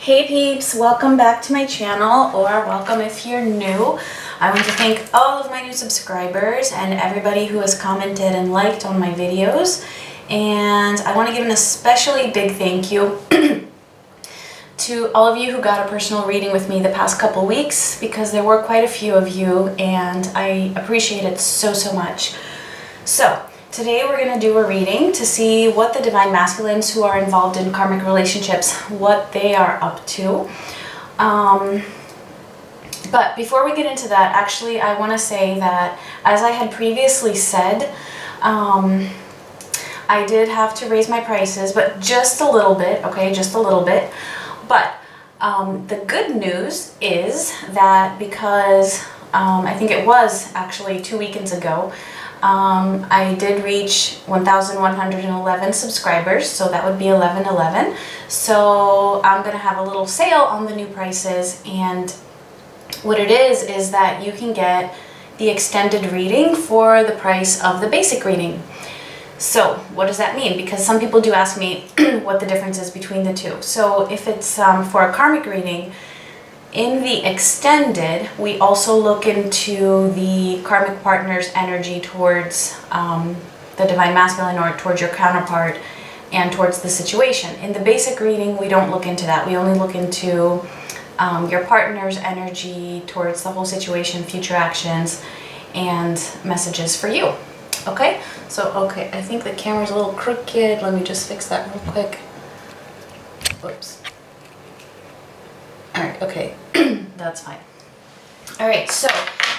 Hey peeps, welcome back to my channel, or welcome if you're new. I want to thank all of my new subscribers and everybody who has commented and liked on my videos. And I want to give an especially big thank you to all of you who got a personal reading with me the past couple weeks, because there were quite a few of you and I appreciate it so much. So today we're going to do a reading to see what the Divine Masculines who are involved in karmic relationships, what they are up to. But before we get into that, actually I want to say that, as I had previously said, I did have to raise my prices, but just a little bit, okay, just a little bit. But the good news is that because I think it was actually 2 weekends ago, I did reach 1,111 subscribers, so that would be 1111. So I'm going to have a little sale on the new prices, and what it is that you can get the extended reading for the price of the basic reading. So what does that mean? Because some people do ask me what the difference is between the two. So if it's for a karmic reading, in the extended, we also look into the karmic partner's energy towards the Divine Masculine, or towards your counterpart, and towards the situation. In the basic reading, we don't look into that. We only look into your partner's energy towards the whole situation, future actions, and messages for you. Okay? So, okay, I think the camera's a little crooked. Let me just fix that real quick. Whoops. Alright, okay, that's fine. Alright, so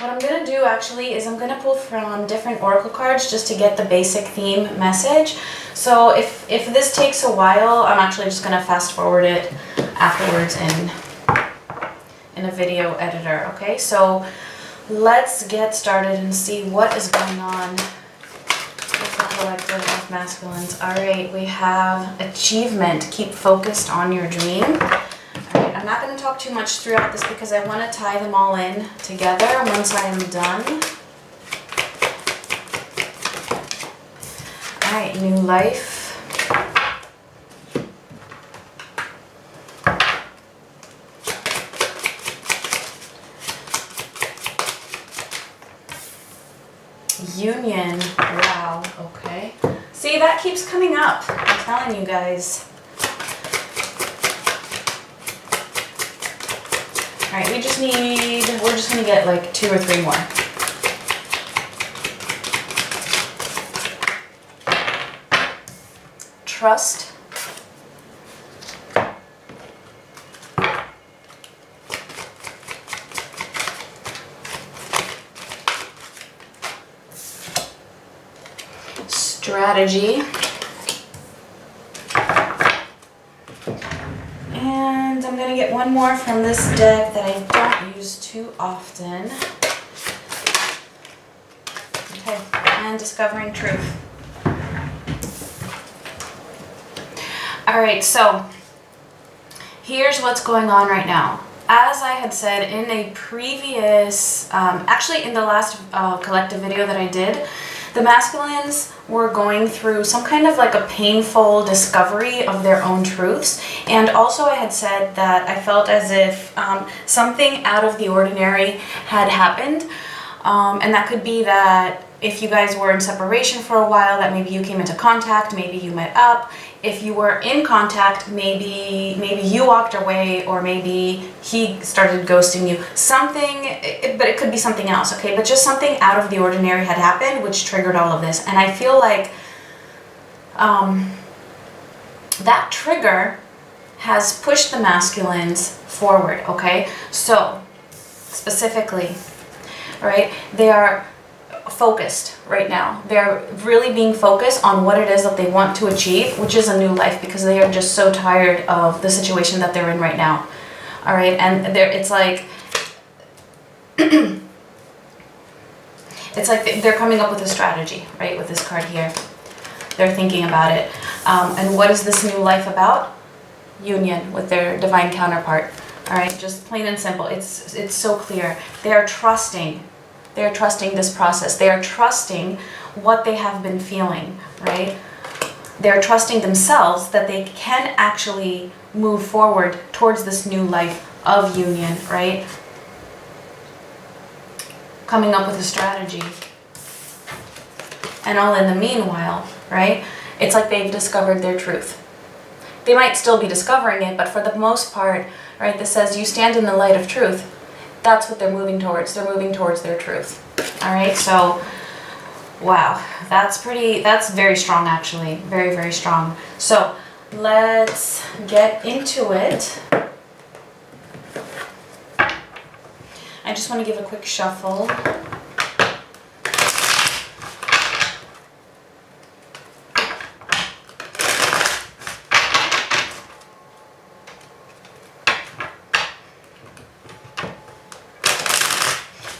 what I'm going to do actually is I'm going to pull from different oracle cards just to get the basic theme message. So if this takes a while, I'm actually just going to fast forward it afterwards in a video editor, okay? So let's get started and see what is going on with the collective of masculines. Alright, we have achievement. Keep focused on your dream. I'm not going to talk too much throughout this because I want to tie them all in together once I am done. Alright, new life. Union. Wow, okay. See, that keeps coming up. I'm telling you guys. Alright, we're just going to get like 2 or 3 more. Trust. Strategy. And I'm going to get one more from this deck that I don't use too often. Okay, and discovering truth. Alright, so here's what's going on right now. As I had said in a previous, actually in the last collective video that I did, the masculines were going through some kind of like a painful discovery of their own truths. And also I had said that I felt as if something out of the ordinary had happened. And that could be that if you guys were in separation for a while, that maybe you came into contact, maybe you met up. If you were in contact, maybe you walked away, or maybe he started ghosting you. Something, but it could be something else, okay? But just something out of the ordinary had happened, which triggered all of this. And I feel like that trigger has pushed the masculines forward, okay? So, specifically, all right, they are focused right now. They're really being focused on what it is that they want to achieve, which is a new life, because they are just so tired of the situation that they're in right now. All right, and it's like they're coming up with a strategy, right? With this card here, they're thinking about it. And what is this new life about? Union with their divine counterpart. All right, just plain and simple. It's so clear. They are trusting. They are trusting this process. They are trusting what they have been feeling, right? they're trusting themselves that they can actually move forward towards this new life of union, right? Coming up with a strategy. And all in the meanwhile, right? It's like they've discovered their truth. They might still be discovering it, but for the most part, right, this says you stand in the light of truth. That's what they're moving towards. They're moving towards their truth. All right, so wow, that's very strong actually. Very, very strong. So let's get into it. I just want to give a quick shuffle.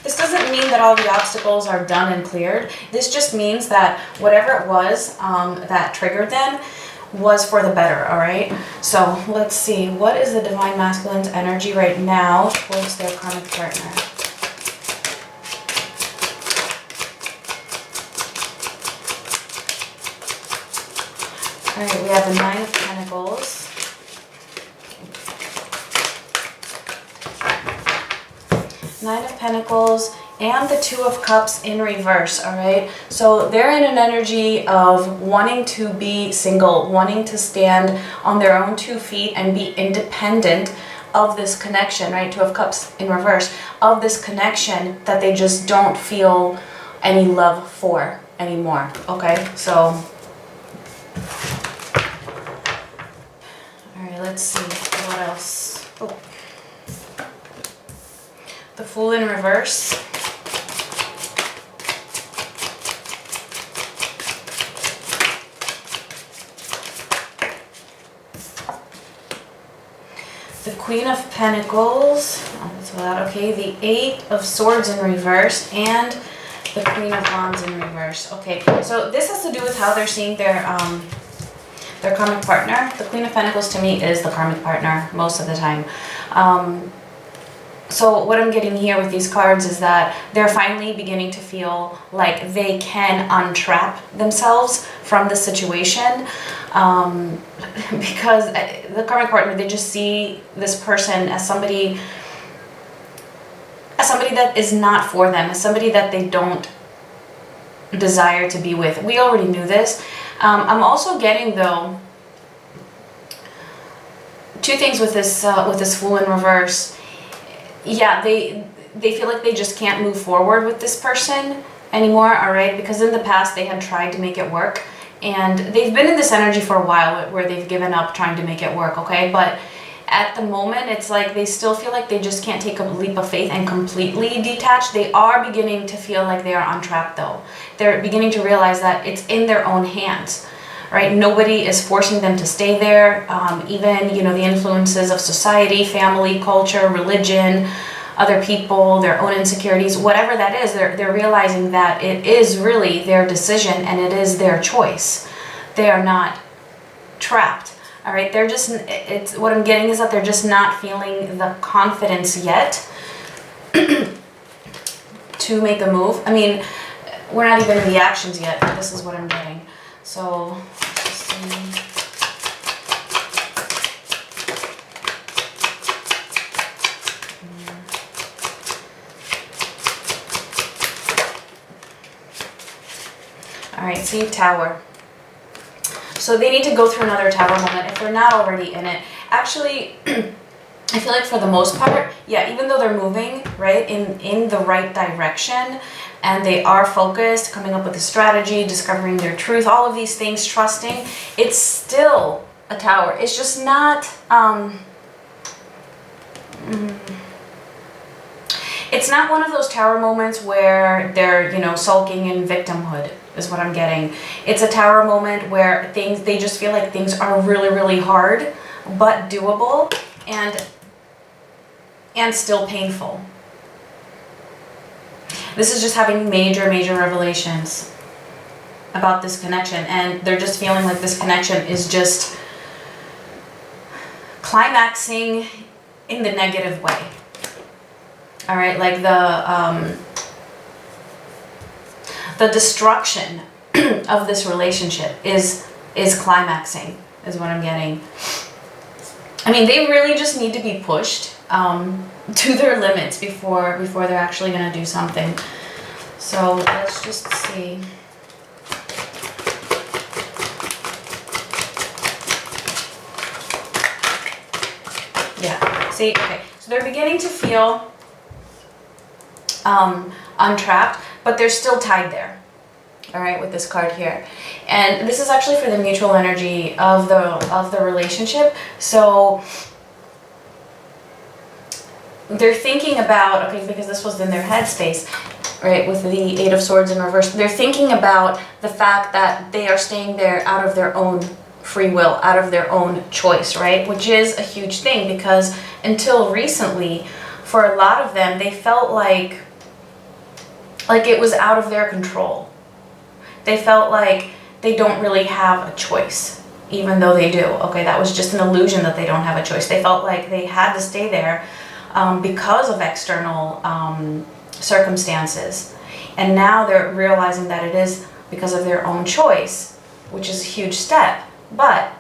This doesn't mean that all the obstacles are done and cleared. This just means that whatever it was that triggered them was for the better, all right? So let's see, what is the Divine Masculine's energy right now towards their karmic partner? All right, we have the Nine of Pentacles. Nine of Pentacles and the Two of Cups in reverse, all right? So they're in an energy of wanting to be single, wanting to stand on their own 2 feet and be independent of this connection, right? Two of Cups in reverse, of this connection that they just don't feel any love for anymore, okay? So, all right, let's see, what else? Oh. The Fool in reverse. The Queen of Pentacles. Oh, that's that. Okay, the Eight of Swords in reverse and the Queen of Wands in reverse. Okay, so this has to do with how they're seeing their karmic partner. The Queen of Pentacles to me is the karmic partner most of the time. So what I'm getting here with these cards is that they're finally beginning to feel like they can untrap themselves from the situation, because the karmic partner, they just see this person as somebody that is not for them, as somebody that they don't desire to be with. We already knew this. I'm also getting, though, two things with this Fool in reverse. Yeah, they feel like they just can't move forward with this person anymore, all right? Because in the past they had tried to make it work, and they've been in this energy for a while where they've given up trying to make it work, okay? But at the moment, it's like they still feel like they just can't take a leap of faith and completely detach. They are beginning to feel like they are untrapped, though. They're beginning to realize that it's in their own hands. Right? Nobody is forcing them to stay there. Even, you know, the influences of society, family, culture, religion, other people, their own insecurities, whatever that is, they're realizing that it is really their decision and it is their choice. They are not trapped. All right? They're just, what I'm getting is that they're just not feeling the confidence yet to make a move. I mean, we're not even in the actions yet, but this is what I'm getting. So, let's just see. All right, see, Tower. So they need to go through another Tower moment if they're not already in it. Actually, I feel like for the most part, yeah, even though they're moving, right, in the right direction, and they are focused, coming up with a strategy, discovering their truth, all of these things, trusting, it's still a Tower. It's just not, it's not one of those Tower moments where they're, you know, sulking in victimhood, is what I'm getting. It's a Tower moment where they just feel like things are really, really hard, but doable, and still painful. This is just having major, major revelations about this connection, and they're just feeling like this connection is just climaxing in the negative way. All right, like the destruction of this relationship is is climaxing, is what I'm getting. I mean, they really just need to be pushed to their limits before they're actually going to do something. So let's just see. Yeah, see, okay. So they're beginning to feel untrapped, but they're still tied there. All right, with this card here. And this is actually for the mutual energy of the relationship. So they're thinking about, okay, because this was in their headspace, right, with the Eight of Swords in reverse, they're thinking about the fact that they are staying there out of their own free will, out of their own choice, right, which is a huge thing, because until recently, for a lot of them, they felt like it was out of their control. They felt like they don't really have a choice, even though they do. Okay, that was just an illusion that they don't have a choice. They felt like they had to stay there because of external circumstances. And now they're realizing that it is because of their own choice, which is a huge step. But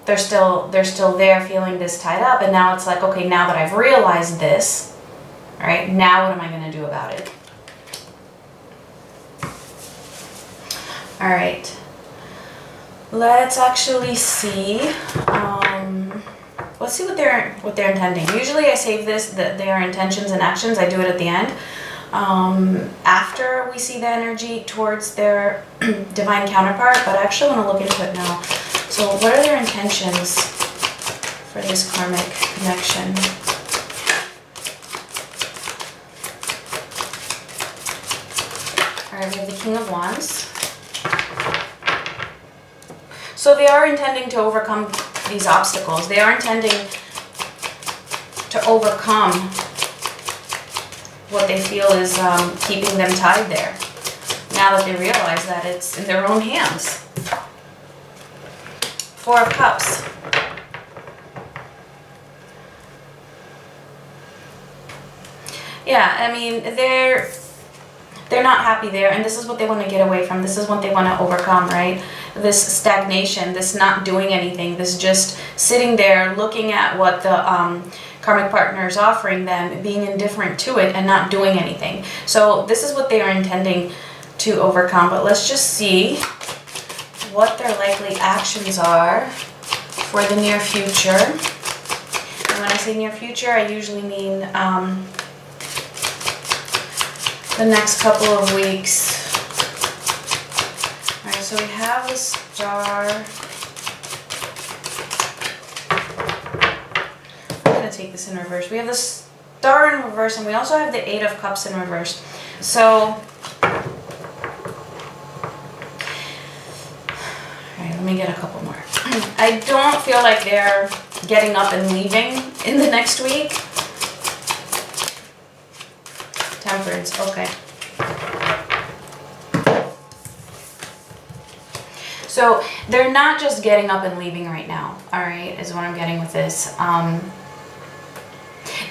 they're still there feeling this tied up. And now it's like, okay, now that I've realized this, all right, now what am I going to do about it? All right, let's actually see. Let's see what they're intending. Usually I save their intentions and actions. I do it at the end, after we see the energy towards their divine counterpart. But I actually want to look into it now. So, what are their intentions for this karmic connection? All right, we have the King of Wands. So they are intending to overcome these obstacles. They are intending to overcome what they feel is keeping them tied there, now that they realize that it's in their own hands. Four of Cups. Yeah, I mean, they're not happy there, and this is what they want to get away from. This is what they want to overcome, right? This stagnation, this not doing anything, this just sitting there looking at what the karmic partner is offering them, being indifferent to it and not doing anything. So this is what they are intending to overcome. But let's just see what their likely actions are for the near future. And when I say near future, I usually mean the next couple of weeks. Alright, so we have the Star. I'm going to take this in reverse. We have the Star in reverse, and we also have the Eight of Cups in reverse. So, alright, let me get a couple more. I don't feel like they're getting up and leaving in the next week. Temperance, okay. So they're not just getting up and leaving right now, all right, is what I'm getting with this.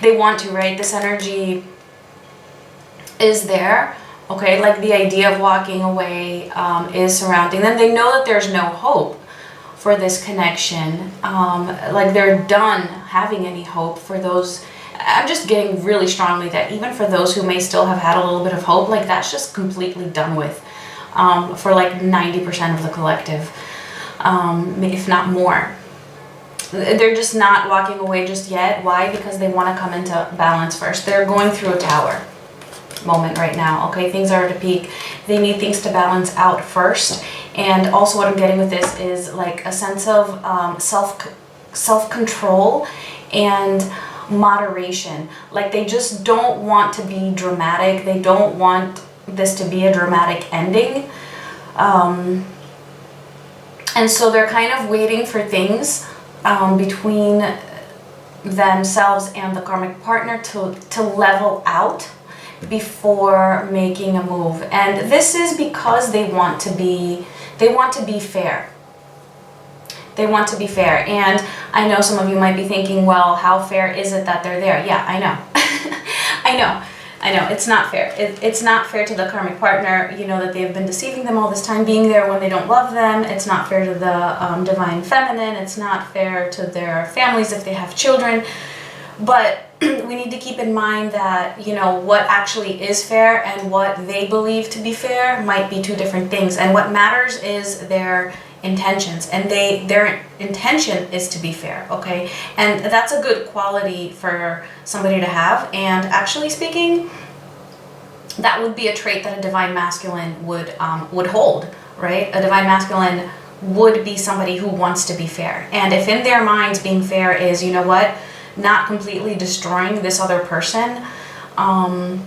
They want to, right? This energy is there, okay? Like the idea of walking away is surrounding them. They know that there's no hope for this connection. Like they're done having any hope for those. I'm just getting really strongly that even for those who may still have had a little bit of hope, like that's just completely done with for like 90% of the collective, if not more. They're just not walking away just yet. Why? Because they want to come into balance first. They're going through a tower moment right now, okay? Things are at a peak. They need things to balance out first. And also what I'm getting with this is like a sense of self-control and moderation. Like they just don't want to be dramatic. They don't want this to be a dramatic ending. And so they're kind of waiting for things between themselves and the karmic partner to level out before making a move. And this is because they want to be fair. They want to be fair. And I know some of you might be thinking, well, how fair is it that they're there? Yeah, I know. I know. I know, it's not fair. It's not fair to the karmic partner, you know, that they've been deceiving them all this time, being there when they don't love them. It's not fair to the divine feminine. It's not fair to their families if they have children. But we need to keep in mind that, you know, what actually is fair and what they believe to be fair might be two different things. And what matters is their intentions, and their intention is to be fair, okay? And that's a good quality for somebody to have. And actually speaking, that would be a trait that a divine masculine would hold, right? A divine masculine would be somebody who wants to be fair. And if in their minds being fair is, you know what, not completely destroying this other person, and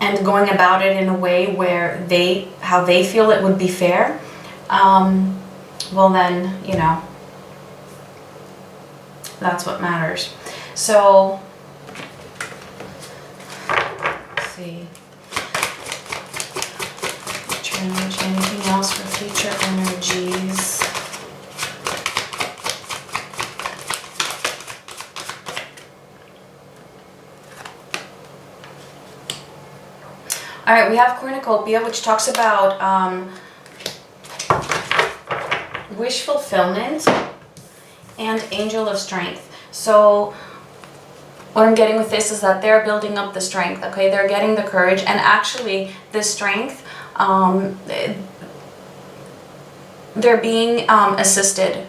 going about it in a way where how they feel it would be fair, well then, you know, that's what matters. So, let's see. Future energy, anything else for future energies? All right, we have cornucopia, which talks about wish fulfillment and angel of strength. So what I'm getting with this is that they're building up the strength, okay? They're getting the courage, and actually the strength, they're being assisted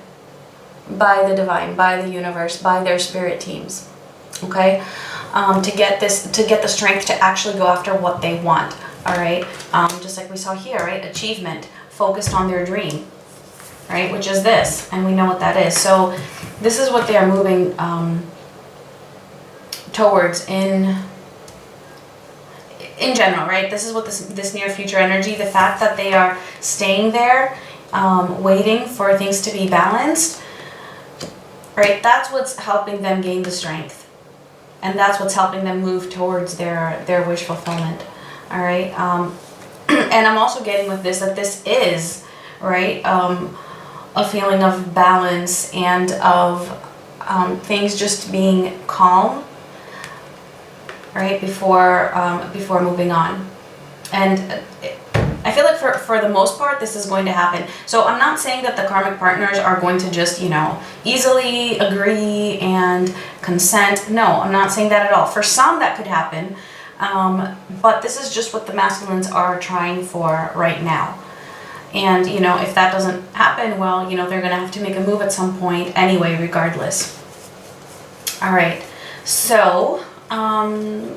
by the divine, by the universe, by their spirit teams, okay? To get the strength to actually go after what they want, all right? Just like we saw here, right? Achievement, focused on their dream, right? Which is this, and we know what that is. So this is what they are moving towards in general, right? This is what this near future energy, the fact that they are staying there, waiting for things to be balanced, right? That's what's helping them gain the strength. And that's what's helping them move towards their wish fulfillment, all right? And I'm also getting with this that this is, right, a feeling of balance and of things just being calm, right, before moving on. And I feel like for the most part, this is going to happen. So I'm not saying that the karmic partners are going to just, you know, easily agree and consent. No, I'm not saying that at all. For some, that could happen. But this is just what the masculines are trying for right now. And, you know, if that doesn't happen, well, you know, they're going to have to make a move at some point anyway, regardless. All right. So,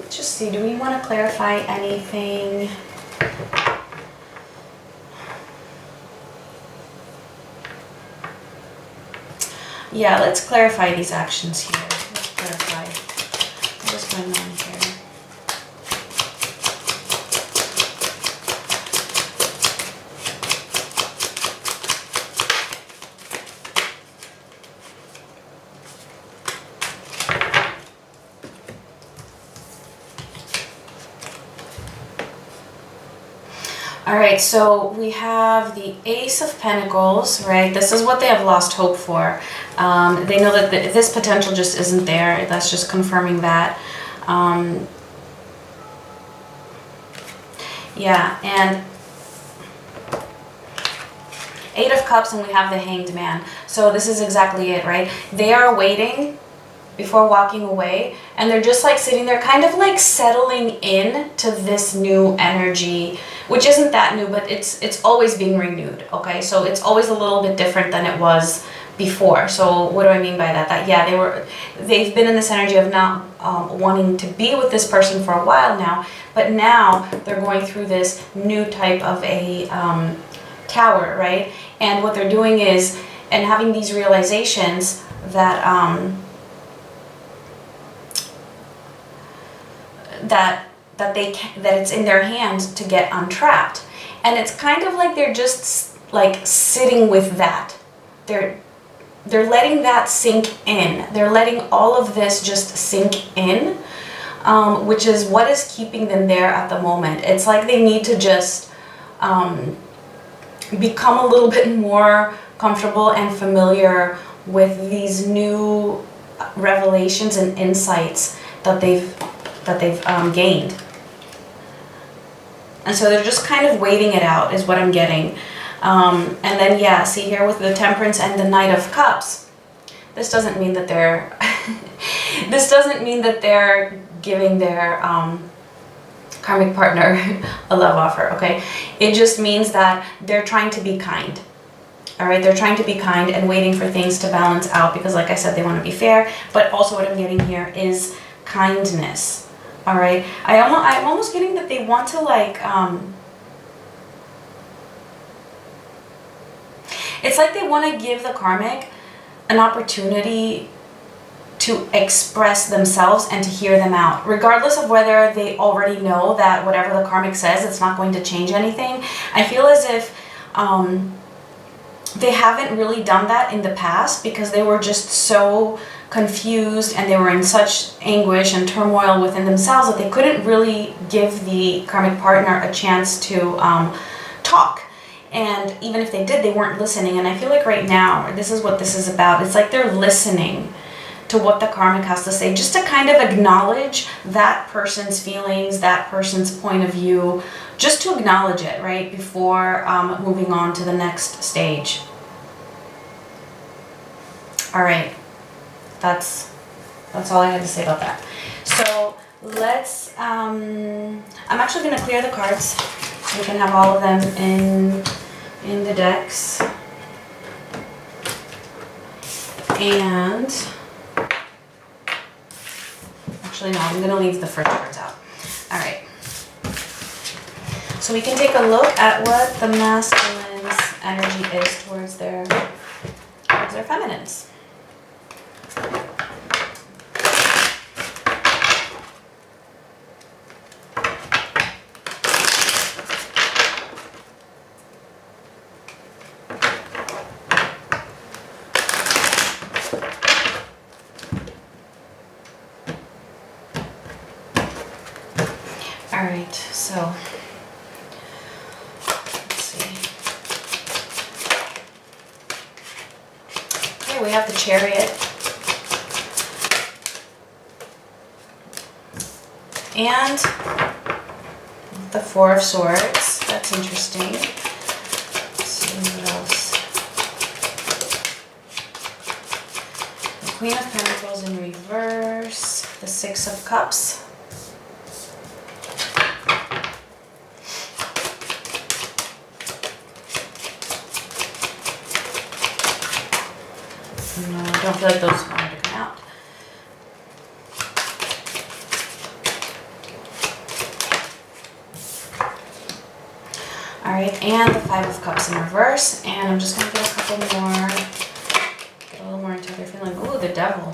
just see, do we want to clarify anything? Yeah, let's clarify these actions here. Let's clarify what's going on here. All right, so we have the Ace of Pentacles, right? This is what they have lost hope for. They know that this potential just isn't there. That's just confirming that. Yeah, and Eight of Cups, and we have the Hanged Man. So this is exactly it, right? They are waiting before walking away, and they're just like sitting there kind of like settling in to this new energy, which isn't that new, but it's always being renewed, okay? So it's always a little bit different than it was before. So what do I mean by that? That yeah, they've been in this energy of not wanting to be with this person for a while now, but now they're going through this new type of a tower, right? And what they're doing is, and having these realizations that that it's in their hands to get untrapped. And it's kind of like they're just like sitting with that. They're letting that sink in. They're letting all of this just sink in, which is what is keeping them there at the moment. It's like they need to just become a little bit more comfortable and familiar with these new revelations and insights that they've gained. And so they're just kind of waiting it out is what I'm getting. And then, yeah, see here with the Temperance and the Knight of Cups, this doesn't mean that they're this doesn't mean that they're giving their karmic partner a love offer, okay? It just means that they're trying to be kind. All right, they're trying to be kind and waiting for things to balance out because, like I said, they want to be fair. But also what I'm getting here is kindness. All right, I'm almost getting that they want to, like, it's like they want to give the karmic an opportunity to express themselves and to hear them out, regardless of whether they already know that whatever the karmic says, it's not going to change anything. I feel as if they haven't really done that in the past because they were just so confused and they were in such anguish and turmoil within themselves that they couldn't really give the karmic partner a chance to talk. And even if they did, they weren't listening. And I feel like right now, this is what this is about. It's like they're listening to what the karmic has to say, just to kind of acknowledge that person's feelings, that person's point of view, just to acknowledge it, right, before moving on to the next stage. All right, that's all I had to say about that. So let's, I'm actually going to clear the cards so we can have all of them in the decks. And actually, no, I'm going to leave the first cards out. All right. So we can take a look at what the masculine's energy is towards their feminines. All right, so let's see. Okay, we have the Chariot and the Four of Swords. That's interesting. Let's see what else. The Queen of Pentacles in reverse, the Six of Cups. No, I don't feel like those wanted to come out. All right, and the Five of Cups in reverse. And I'm just going to get a couple more, get a little more into their feeling. Ooh, the Devil.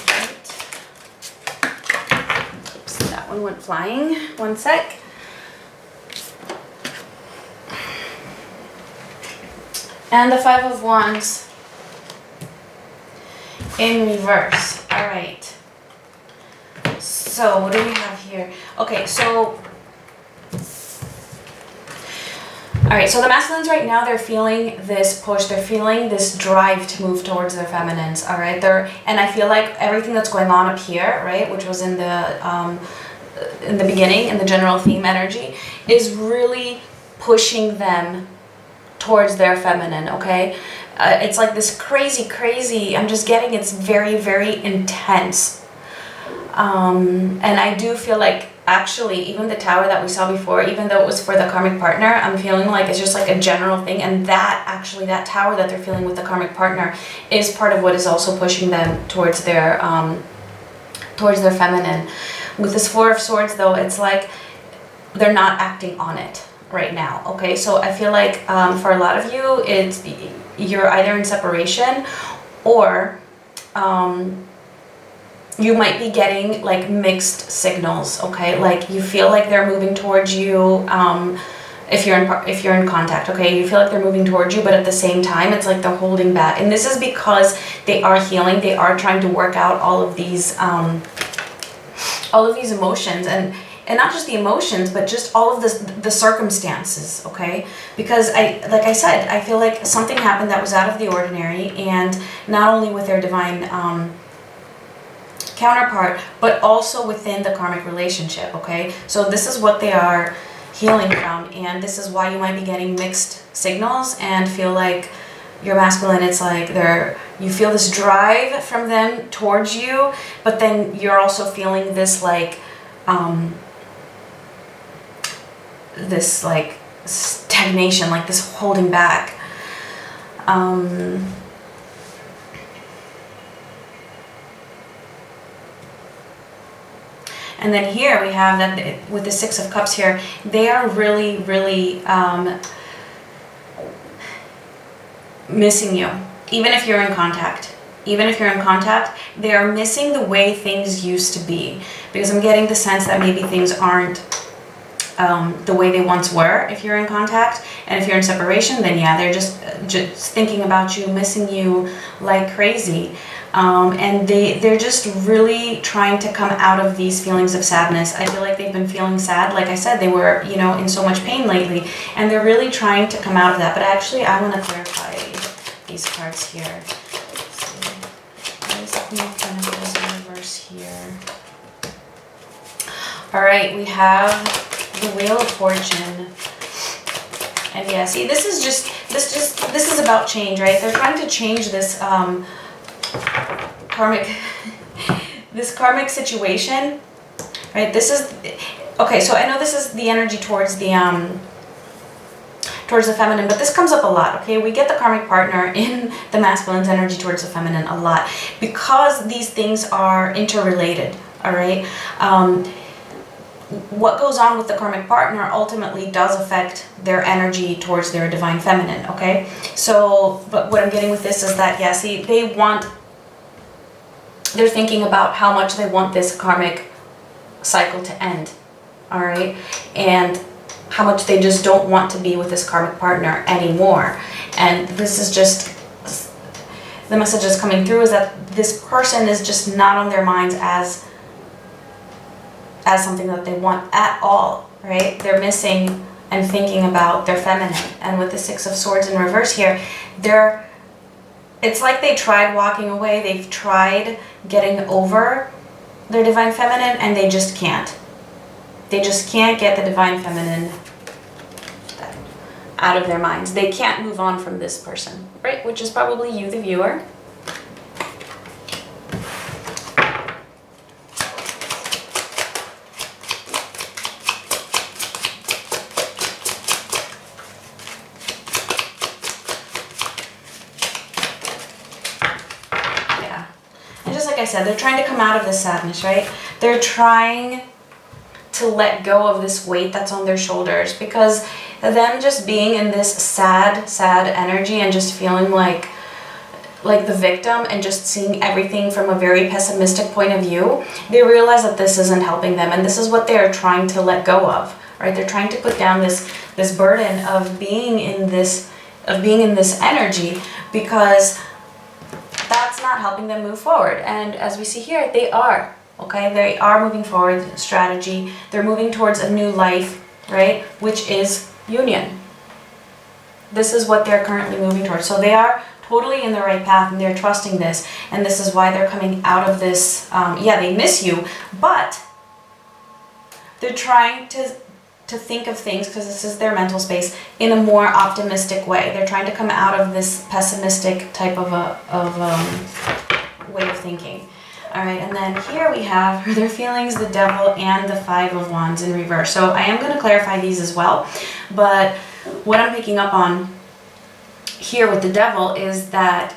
Right. Oops, that one went flying. One sec. And the Five of Wands in reverse. All right. So what do we have here? Okay, so all right, so the masculines right now, they're feeling this push, they're feeling this drive to move towards their feminines. All right, and I feel like everything that's going on up here, right, which was in the beginning, in the general theme energy, is really pushing them towards their feminine. Okay. It's like this crazy, I'm just getting, it's very, very intense. And I do feel like, actually, even the Tower that we saw before, even though it was for the karmic partner, I'm feeling like it's just like a general thing. And that, actually, that Tower that they're feeling with the karmic partner is part of what is also pushing them towards their feminine. With this Four of Swords, though, it's like they're not acting on it right now. Okay, so I feel like for a lot of you, you're either in separation or you might be getting like mixed signals. Okay, like you feel like they're moving towards you if you're in contact. Okay, you feel like they're moving towards you, but at the same time it's like they're holding back, and this is because they are healing. They are trying to work out all of these emotions, and not just the emotions, but just all of the circumstances, okay? Because like I said, I feel like something happened that was out of the ordinary, and not only with their divine counterpart, but also within the karmic relationship, okay? So this is what they are healing from, and this is why you might be getting mixed signals and feel like your masculine, it's like you feel this drive from them towards you, but then you're also feeling this like this like stagnation, like this holding back. And then here we have that with the Six of Cups here, they are really, really missing you. Even if you're in contact. Even if you're in contact, they are missing the way things used to be. Because I'm getting the sense that maybe things aren't the way they once were if you're in contact. And if you're in separation, then yeah, they're just thinking about you, missing you like crazy. And they're just really trying to come out of these feelings of sadness. I feel like they've been feeling sad. Like I said, they were, you know, in so much pain lately, and they're really trying to come out of that. But actually, I want to clarify these cards here. Let's see. What is the Queen of Pentacles in reverse here? All right, we have the Wheel of Fortune. And yeah, see, this is about change, right? They're trying to change this karmic situation, right? This is okay. So I know this is the energy towards the feminine, but this comes up a lot. Okay, we get the karmic partner in the masculine's energy towards the feminine a lot because these things are interrelated. All right. What goes on with the karmic partner ultimately does affect their energy towards their divine feminine, okay? So, but what I'm getting with this is that, yeah, see, they're thinking about how much they want this karmic cycle to end, all right? And how much they just don't want to be with this karmic partner anymore. And this is just, the message is coming through is that this person is just not on their minds as something that they want at all, right? They're missing and thinking about their feminine. And with the Six of Swords in reverse here, it's like they tried walking away, they've tried getting over their divine feminine, and they just can't. They just can't get the divine feminine out of their minds. They can't move on from this person, right? Which is probably you, the viewer. Like I said, they're trying to come out of this sadness, right? They're trying to let go of this weight that's on their shoulders, because them just being in this sad energy and just feeling like the victim and just seeing everything from a very pessimistic point of view, they realize that this isn't helping them, and this is what they're trying to let go of, right? They're trying to put down this burden of being in this energy, because that's not helping them move forward. And as we see here, they are, okay? They are moving forward, strategy. They're moving towards a new life, right? Which is union. This is what they're currently moving towards. So they are totally in the right path, and they're trusting this. And this is why they're coming out of this, yeah, they miss you, but they're trying to think of things, because this is their mental space, in a more optimistic way. They're trying to come out of this pessimistic type of way of thinking. All right, and then here we have their feelings, the Devil, and the Five of Wands in reverse. So I am going to clarify these as well, but what I'm picking up on here with the Devil is that,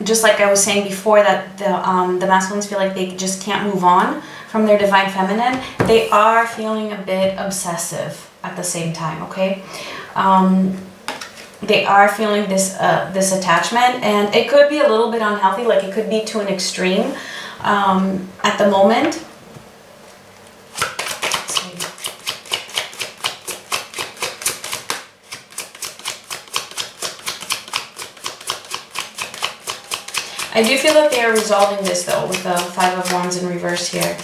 just like I was saying before, that the masculines feel like they just can't move on from their divine feminine. They are feeling a bit obsessive at the same time, okay? They are feeling this attachment, and it could be a little bit unhealthy, like it could be to an extreme at the moment. Let's see. I do feel that they are resolving this though with the Five of Wands in reverse here.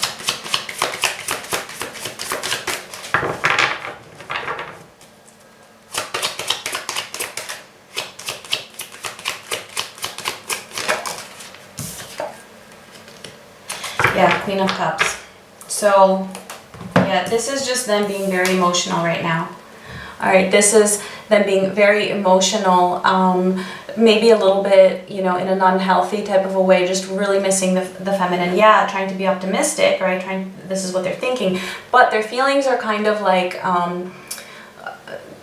Yeah, Queen of Cups. So, yeah, this is just them being very emotional right now. All right, this is them being very emotional, maybe a little bit, you know, in an unhealthy type of a way, just really missing the feminine. Yeah, trying to be optimistic, right? This is what they're thinking, but their feelings are kind of like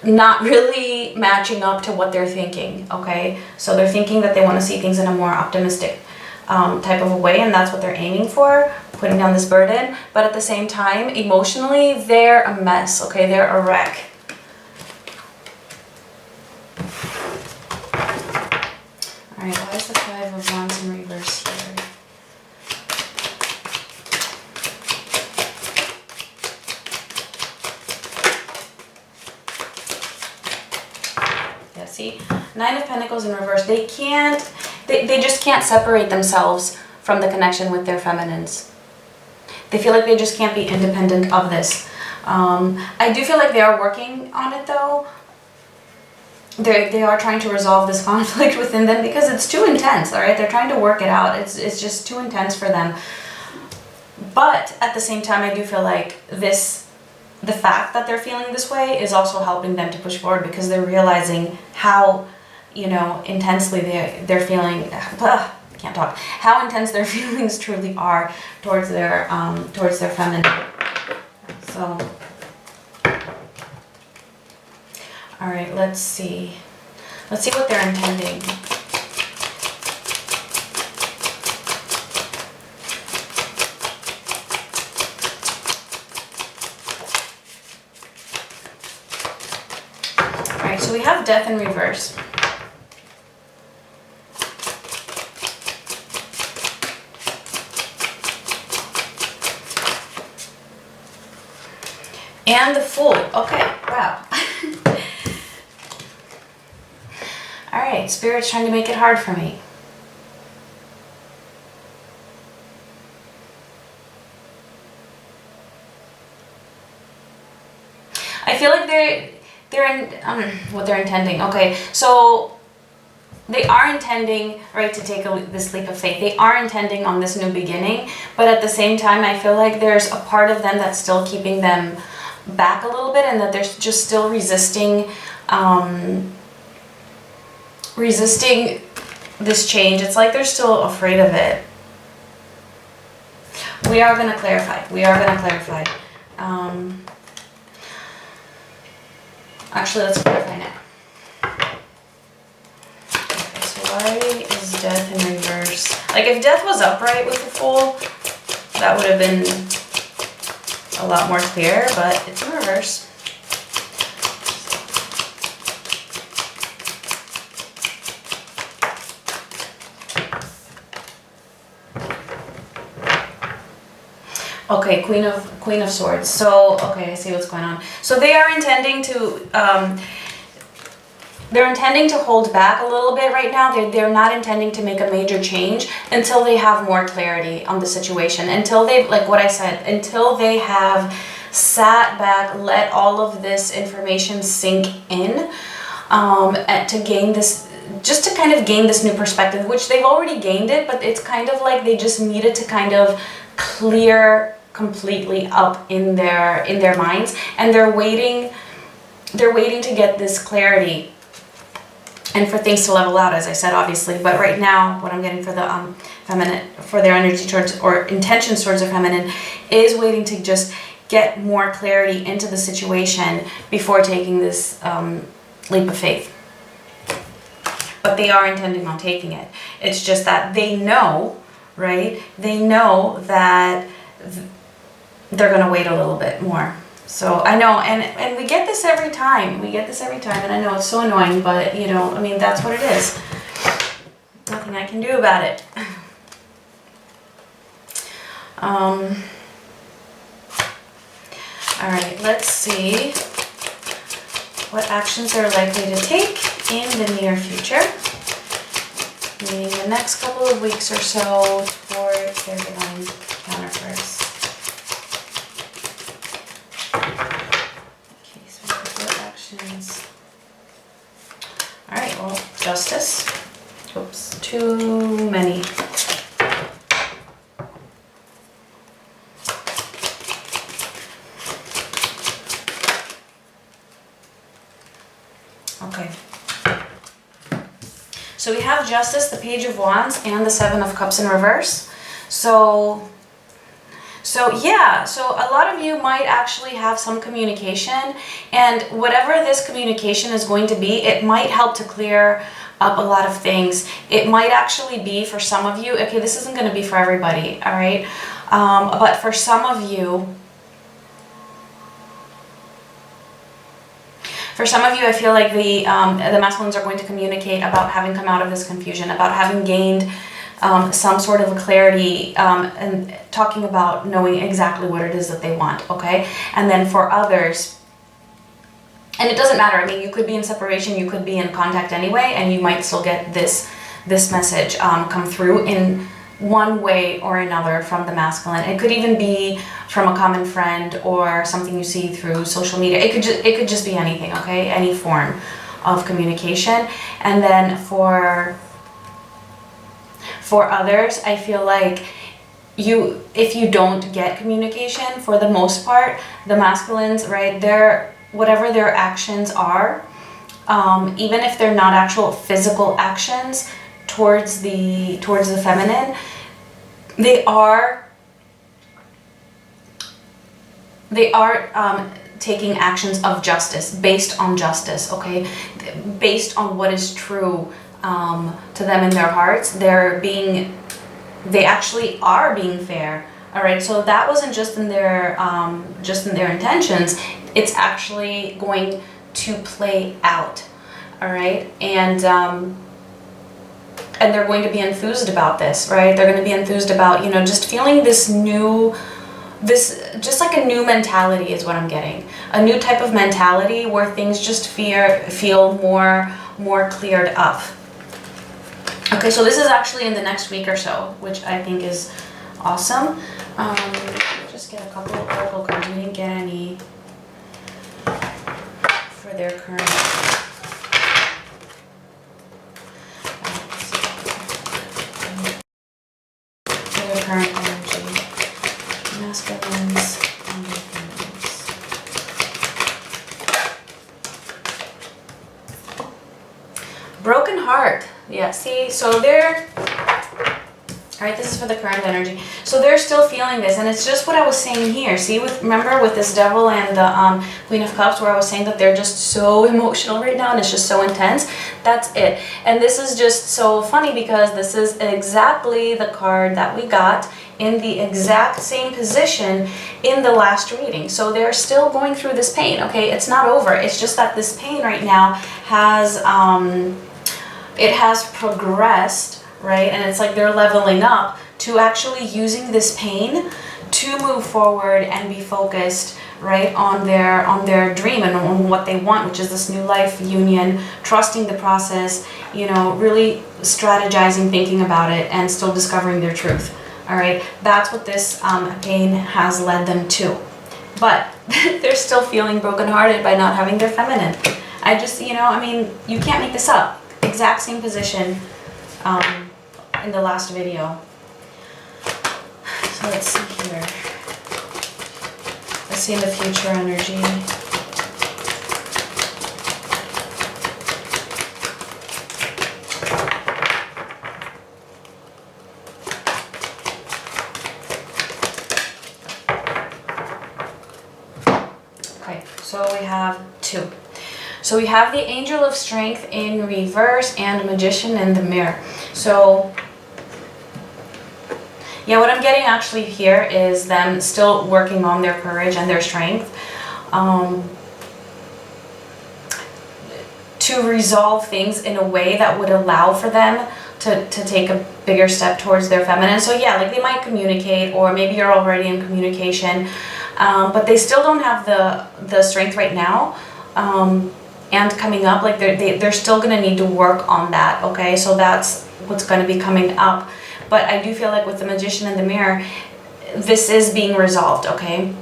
not really matching up to what they're thinking, okay? So they're thinking that they want to see things in a more optimistic type of a way, and that's what they're aiming for, putting down this burden. But at the same time, emotionally, they're a mess, okay? They're a wreck. All right, why is the Five of Wands in reverse here? Yeah, see? Nine of Pentacles in reverse. They just can't separate themselves from the connection with their feminines. They feel like they just can't be independent of this. I do feel like they are working on it though. They are trying to resolve this conflict within them because it's too intense, all right? They're trying to work it out. It's just too intense for them. But at the same time, I do feel like the fact that they're feeling this way is also helping them to push forward because they're realizing how, you know, intensely they're feeling, can't talk, how intense their feelings truly are towards their feminine. So, all right, let's see what they're intending. All right, so we have Death in reverse. And the Fool. Okay, wow. All right, Spirit's trying to make it hard for me. I feel like they're in what they're intending. Okay, so they are intending, right, to take this leap of faith. They are intending on this new beginning, but at the same time, I feel like there's a part of them that's still keeping them back a little bit, and that they're just still resisting this change. It's like they're still afraid of it. We are going to clarify. Actually, let's clarify now. Okay, so why is Death in reverse? Like, if Death was upright with the Fool, that would have been a lot more clear, but it's in reverse. Okay, Queen of Swords. So, okay, I see what's going on. So they are intending to hold back a little bit right now. They're not intending to make a major change until they have more clarity on the situation. Until they, like what I said, until they have sat back, let all of this information sink in, and to gain this, just to kind of gain this new perspective, which they've already gained it, but it's kind of like they just needed to kind of clear completely up in their minds, and they're waiting to get this clarity and for things to level out, as I said, obviously. But right now, what I'm getting for the feminine, for their energy towards, or intentions towards the feminine, is waiting to just get more clarity into the situation before taking this leap of faith. But they are intending on taking it. It's just that they know, right? They know that they're going to wait a little bit more. So I know, and we get this every time. And I know it's so annoying, but you know, I mean, that's what it is. Nothing I can do about it. All right, let's see what actions they're likely to take in the near future, meaning the next couple of weeks or so, towards their divine counterparts. Okay, so what actions? All right, well, Justice. Oops, too many. Justice, the Page of Wands, and the Seven of Cups in reverse. So yeah, so a lot of you might actually have some communication, and whatever this communication is going to be, it might help to clear up a lot of things. It might actually be for some of you, okay, this isn't going to be for everybody, all right, but for some of you, I feel like the masculines are going to communicate about having come out of this confusion, about having gained some sort of a clarity, and talking about knowing exactly what it is that they want, okay? And then for others, and it doesn't matter, I mean, you could be in separation, you could be in contact anyway, and you might still get this message come through in one way or another from the masculine. It could even be from a common friend or something you see through social media. It could just be anything, okay? Any form of communication. And then for others, I feel like if you don't get communication, for the most part, the masculines, right, whatever their actions are, even if they're not actual physical actions towards the feminine, they are taking actions of justice, based on justice, okay, based on what is true to them in their hearts. They actually are being fair. All right, so that wasn't just in their intentions. It's actually going to play out. All right, and they're going to be enthused about this, right? They're going to be enthused about, just feeling just like a new mentality is what I'm getting. A new type of mentality where things just feel more cleared up. Okay, so this is actually in the next week or so, which I think is awesome. Just get a couple of oracle cards. We didn't get any for their current. For their current energy, masculines and their feminines. Broken heart. Yeah, see, so they're, all right, this is for the current energy. So they're still feeling this, and it's just what I was saying here. See, remember with this Devil and the Queen of Cups, where I was saying that they're just so emotional right now, and it's just so intense. That's it. And this is just so funny because this is exactly the card that we got in the exact same position in the last reading. So they're still going through this pain, okay? It's not over. It's just that this pain right now has... it has progressed, right? And it's like they're leveling up to actually using this pain to move forward and be focused, right, on their dream and on what they want, which is this new life union, trusting the process, really strategizing, thinking about it, and still discovering their truth. All right, that's what this pain has led them to. But they're still feeling brokenhearted by not having their feminine. I just, you can't make this up. Exact same position in the last video. So let's see here. Let's see in the future energy. Okay, so we have two. So we have the Angel of Strength in reverse and Magician in the mirror. So yeah, what I'm getting actually here is them still working on their courage and their strength to resolve things in a way that would allow for them to take a bigger step towards their feminine. So yeah, like they might communicate, or maybe you're already in communication, but they still don't have the strength right now. And coming up, like they're still going to need to work on that, okay? So that's what's going to be coming up. But I do feel like with the Magician in the mirror, this is being resolved, okay?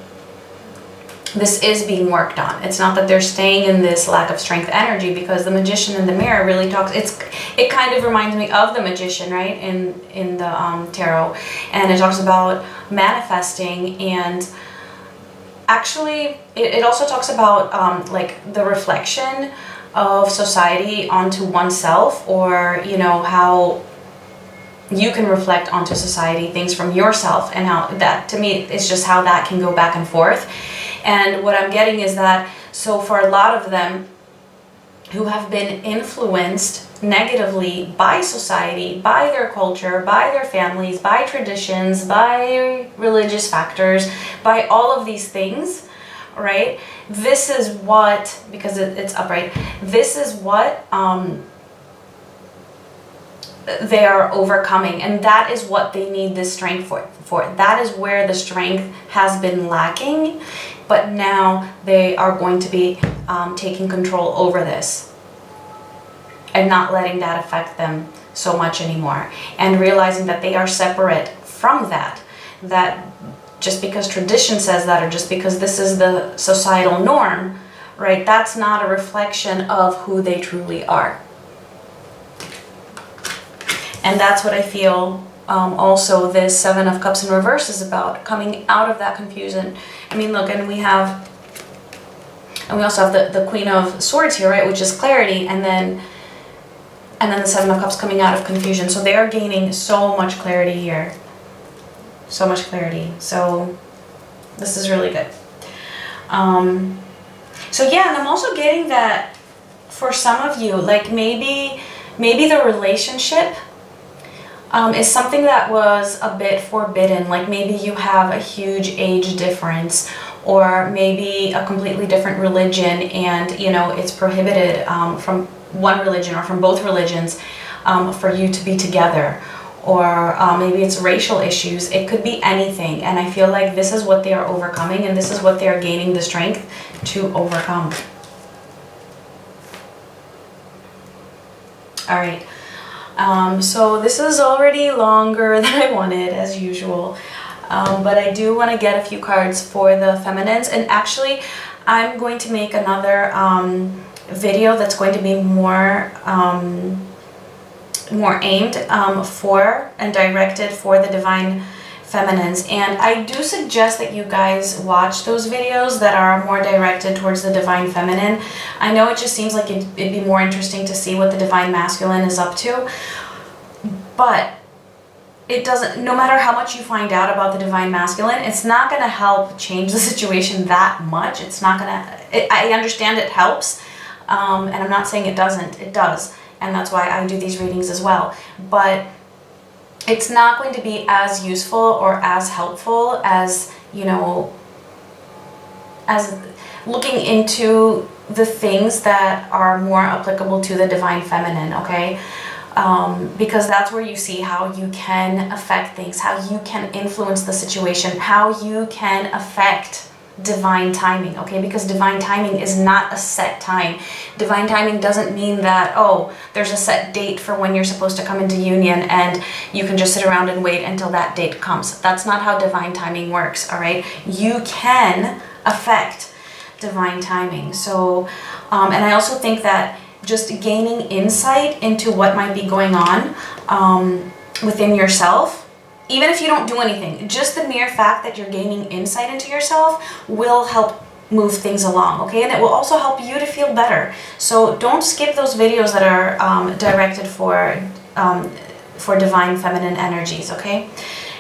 This is being worked on. It's not that they're staying in this lack of strength energy, because the Magician in the mirror really talks, it kind of reminds me of the Magician, right, in the tarot. And it talks about manifesting, and actually it also talks about like the reflection of society onto oneself, or, you know, how you can reflect onto society things from yourself, and how that, to me, is just how that can go back and forth. And what I'm getting is that, so for a lot of them who have been influenced negatively by society, by their culture, by their families, by traditions, by religious factors, by all of these things, right? This is what, because it's upright, this is what they are overcoming, and that is what they need this strength for. That is where the strength has been lacking, but now they are going to be taking control over this and not letting that affect them so much anymore, and realizing that they are separate from that. That just because tradition says that, or just because this is the societal norm, right, that's not a reflection of who they truly are. And that's what I feel also this Seven of Cups in reverse is about, coming out of that confusion. I mean, look, and we also have the Queen of Swords here, right, which is clarity, and then the Seven of Cups coming out of confusion. So they are gaining so much clarity here. So much clarity. So this is really good. So yeah, and I'm also getting that for some of you, like maybe the relationship is something that was a bit forbidden. Like maybe you have a huge age difference, or maybe a completely different religion, and you know it's prohibited from one religion or from both religions for you to be together, or maybe it's racial issues. It could be anything, and I feel like this is what they are overcoming, and this is what they are gaining the strength to overcome. All right, so this is already longer than I wanted, as usual, but I do want to get a few cards for the feminines, and actually I'm going to make another video that's going to be more aimed for and directed for the divine feminines. And I do suggest that you guys watch those videos that are more directed towards the divine feminine. I know it just seems like it'd be more interesting to see what the divine masculine is up to, but it doesn't, no matter how much you find out about the divine masculine, it's not going to help change the situation that much. It's not going to, I understand it helps, and I'm not saying it doesn't, it does, and that's why I do these readings as well, but it's not going to be as useful or as helpful as, you know, as looking into the things that are more applicable to the divine feminine, okay? Because that's where you see how you can affect things, how you can influence the situation, how you can affect divine timing, okay? Because divine timing is not a set time. Divine timing doesn't mean that, oh, there's a set date for when you're supposed to come into union and you can just sit around and wait until that date comes. That's not how divine timing works, all right? You can affect divine timing. So, and I also think that just gaining insight into what might be going on within yourself, even if you don't do anything, just the mere fact that you're gaining insight into yourself will help move things along, okay? And it will also help you to feel better. So don't skip those videos that are directed for divine feminine energies, okay?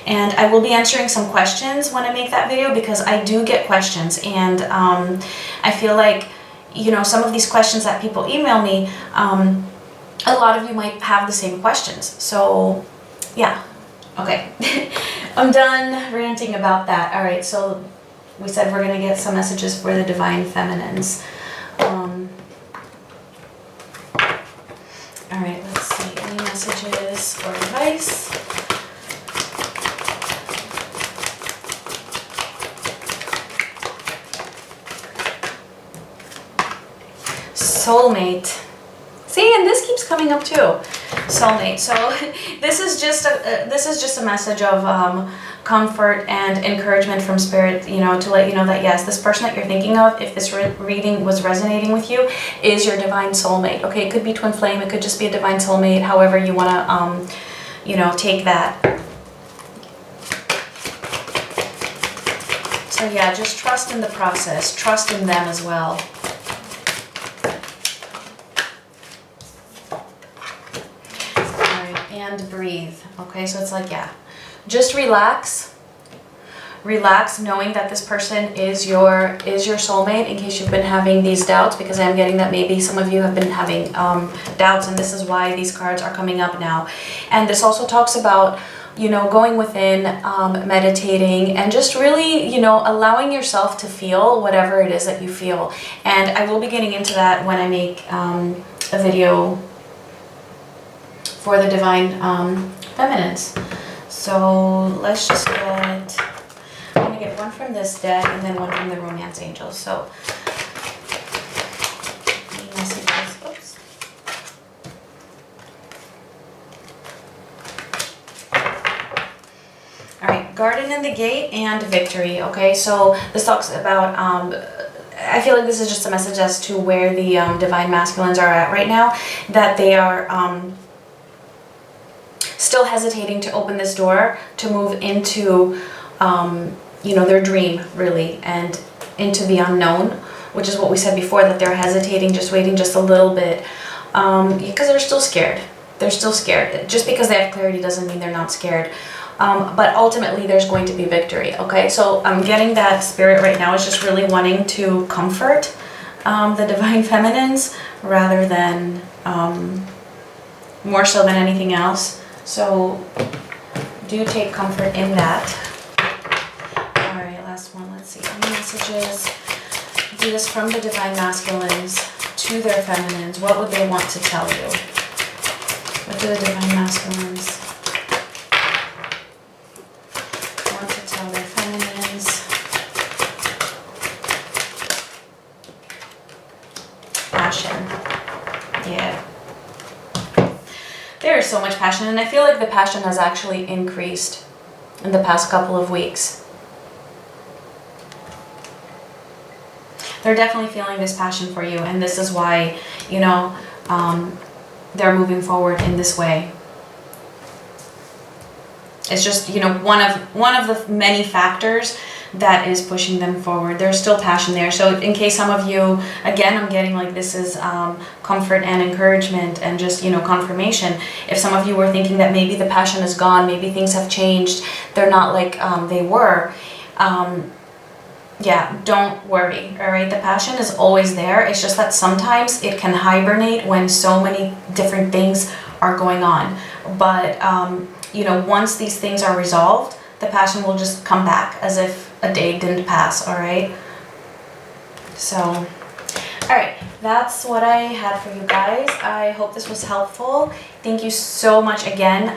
And I will be answering some questions when I make that video, because I do get questions, and I feel like, you know, some of these questions that people email me, a lot of you might have the same questions. So yeah. Okay, I'm done ranting about that. All right, so we said we're going to get some messages for the divine feminines. All right, let's see. Any messages or advice? Soulmate. See, and this keeps coming up too. Soulmate. So this is just a message of comfort and encouragement from spirit, you know, to let you know that yes, this person that you're thinking of, if this reading was resonating with you, is your divine soulmate. Okay, it could be twin flame, it could just be a divine soulmate, however you want to you know, take that. So yeah, just trust in the process, trust in them as well. and breathe. Okay, so it's like, yeah, just relax. Relax, knowing that this person is your soulmate, in case you've been having these doubts, because I'm getting that maybe some of you have been having doubts, and this is why these cards are coming up now. And this also talks about, you know, going within, meditating, and just really, you know, allowing yourself to feel whatever it is that you feel. And I will be getting into that when I make a video for the Divine Feminines. So let's just get... I'm going to get one from this deck and then one from the Romance Angels. So, any messages? Oops. Alright, Garden in the Gate and Victory. Okay, so this talks about, I feel like this is just a message as to where the Divine Masculines are at right now. That they are still hesitating to open this door, to move into... you know, their dream, really, and into the unknown, which is what we said before, that they're hesitating, just waiting just a little bit, because they're still scared. They're still scared. Just because they have clarity doesn't mean they're not scared. But ultimately, there's going to be victory, okay? So I'm getting that Spirit right now is just really wanting to comfort the Divine Feminines, rather than, more so than anything else. So do take comfort in that. Last one, let's see, any messages? Do this from the Divine Masculines to their Feminines. What would they want to tell you? What do the Divine Masculines want to tell their Feminines? Passion. Yeah. There is so much passion, and I feel like the passion has actually increased in the past couple of weeks. They're definitely feeling this passion for you, and this is why, you know, they're moving forward in this way. It's just, you know, one of the many factors that is pushing them forward. There's still passion there. So in case some of you, again, I'm getting like this is comfort and encouragement and just, you know, confirmation. If some of you were thinking that maybe the passion is gone, maybe things have changed, they're not like they were, yeah, don't worry, all right? The passion is always there. It's just that sometimes it can hibernate when so many different things are going on. But, you know, once these things are resolved, the passion will just come back as if a day didn't pass, all right? So, all right, that's what I had for you guys. I hope this was helpful. Thank you so much again.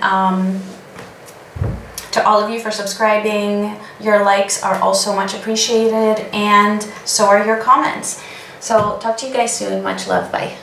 To all of you for subscribing. Your likes are also much appreciated, and so are your comments. So talk to you guys soon. Much love. Bye.